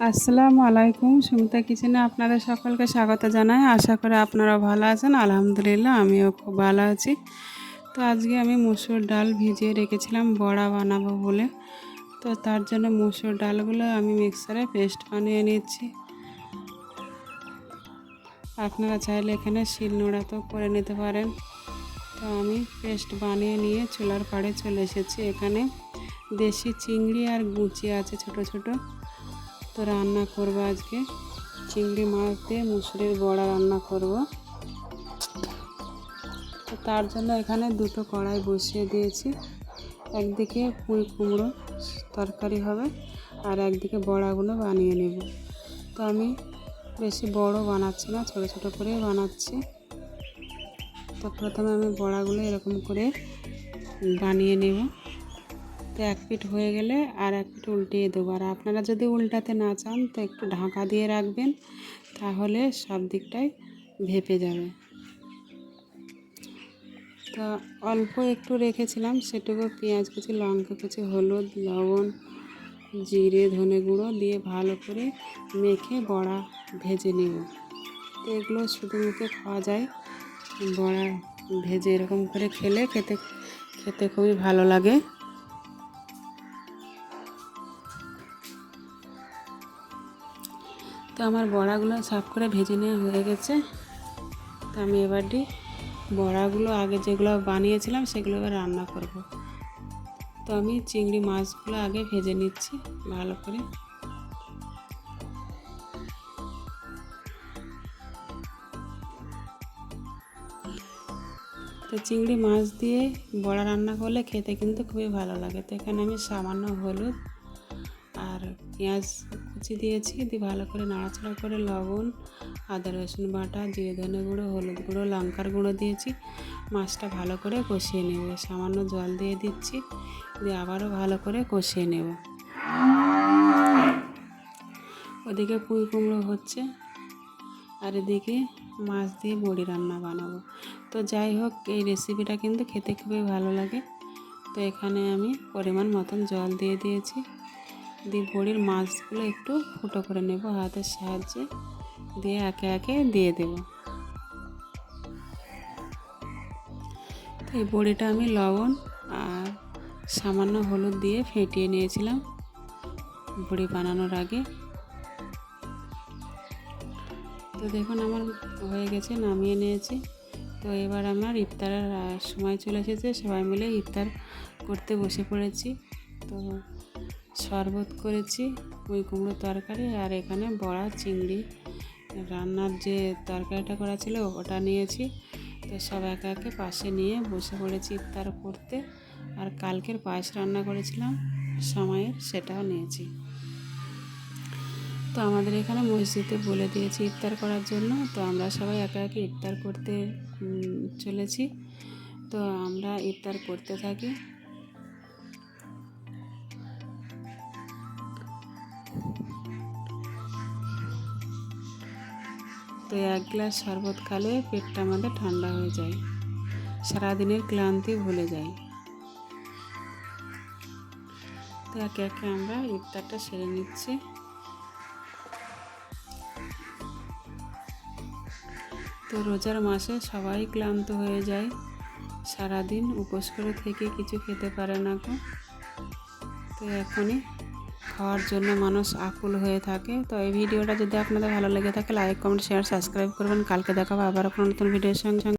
আসসালামু আলাইকুম। সুমিতা কিচেনে আপনাদের সকলকে স্বাগত জানাই। আশা করি আপনারা ভালো আছেন। আলহামদুলিল্লাহ আমিও খুব ভালো আছি। তো আজকে আমি মসুর ডাল ভিজিয়ে রেখেছিলাম বড়া বানাবো বলে। তো তার জন্য মসুর ডালগুলো আমি মিক্সারে পেস্ট বানিয়ে নিচ্ছি। আপনারা চাইলে এখানে শিলনোড়াতেও করে নিতে পারেন। তো আমি পেস্ট বানিয়ে নিয়ে চুলার পাড়ে চলে এসেছি। এখানে দেশি চিংড়ি আর গুচি আছে ছোট ছোট। তো রান্না করব আজকে চিংড়ি মাছ দিয়ে মুসুরির বড়া রান্না করব। তো তার জন্য এখানে দুটো কড়াই বসিয়ে দিয়েছি। একদিকে পুঁই কুমড়ো তরকারি হবে আর একদিকে বড়াগুলো বানিয়ে নেব। তো আমি বেশি বড় বানাচ্ছি না, ছোট ছোট করে বানাচ্ছি। তো প্রথমে আমি বড়াগুলো এরকম করে বানিয়ে নেব। তো এক পিঠ হয়ে গেলে আর এক পিঠ উল্টিয়ে দেবো। আর আপনারা যদি উল্টাতে না চান তো একটু ঢাকা দিয়ে রাখবেন, তাহলে সব দিকটাই ভেপে যাবে। তো অল্প একটু রেখেছিলাম, সেটুকু পেঁয়াজ কুচি, লঙ্কা কুচি, হলুদ, লবণ, জিরে, ধনে গুঁড়ো দিয়ে ভালো করে মেখে বড়া ভেজে নেব। তো এগুলো শুধু মুখে খাওয়া যায়, বড়া ভেজে এরকম করে খেতে খুবই ভালো লাগে। তো আমার বড়াগুলো সাফ করে ভেজে নেওয়া হয়ে গেছে। তো আমি এবারটি বড়াগুলো আগে যেগুলো বানিয়েছিলাম সেগুলো এবার রান্না করব। তো আমি চিংড়ি মাছগুলো আগে ভেজে নিচ্ছি ভালো করে। তো চিংড়ি মাছ দিয়ে বড়া রান্না করলে খেতে কিন্তু খুবই ভালো লাগে। তো এখানে আমি সামান্য হলুদ আর পেঁয়াজ কুচি দিয়েছি, দিয়ে ভালো করে নাড়াচাড়া করে লবণ, আদা রসুন বাটা, জিরে ধনে গুঁড়ো, হলুদ গুঁড়ো, লঙ্কার গুঁড়ো দিয়েছি। মাছটা ভালো করে কষিয়ে নেব। সামান্য জল দিয়ে দিচ্ছি, দিয়ে আবারও ভালো করে কষিয়ে নেব। ওদিকে পুঁই কুমড়ো হচ্ছে আর এদিকে মাছ দিয়ে বড়ি রান্না বানাবো। তো যাই হোক, এই রেসিপিটা কিন্তু খেতে খুবই ভালো লাগে। তো এখানে আমি পরিমাণ মতন জল দিয়ে দিয়েছি, দিয়ে বড়ির মাছগুলো একটু ফুটো করে নেব হাতের সাহায্যে, দিয়ে একে একে দিয়ে দেব। তো এই বড়িটা আমি লবণ আর সামান্য হলুদ দিয়ে ফেটিয়ে নিয়েছিলাম বড়ি বানানোর আগে। তো দেখুন আমার হয়ে গেছে, নামিয়ে নিয়েছি। তো এবার আমার ইফতারের সময় চলে এসেছে, সবাই মিলে ইফতার করতে বসে পড়েছি। তো শরবত করেছি, পুঁই কুমড়ো তরকারি, আর এখানে বড়া চিংড়ি রান্নার যে তরকারিটা করা ছিল ওটা নিয়েছি। তো সব একে একে পাশে নিয়ে বসে পড়েছি ইফতার করতে। আর কালকের পায়েস রান্না করেছিলাম সময়ের, সেটাও নিয়েছি। তো আমাদের এখানে মসজিদে বলে দিয়েছি ইফতার করার জন্য। তো আমরা সবাই একে একে ইফতার করতে চলেছি। তো আমরা ইফতার করতে থাকি। তো এক গ্লাস শরবত খেলে পেটটা আমাদের ঠান্ডা হয়ে যায়, সারাদিনের ক্লান্তি ভুলে যায়। তো একে একে আমরা ইফতারটা সেরে নিচ্ছি। তো রোজার মাসে সবাই ক্লান্ত হয়ে যায়, সারাদিন উপোস করে থেকে কিছু খেতে পারে না গো। তো এখনই খাওয়ার জন্য মানুষ আকুল হয়ে থাকে। তো এই ভিডিওটা যদি আপনাদের ভালো লেগে থাকে, লাইক, কমেন্ট, শেয়ার, সাবস্ক্রাইব করবেন। কালকে দেখাবো আবার কোনো নতুন ভিডিওর সঙ্গে।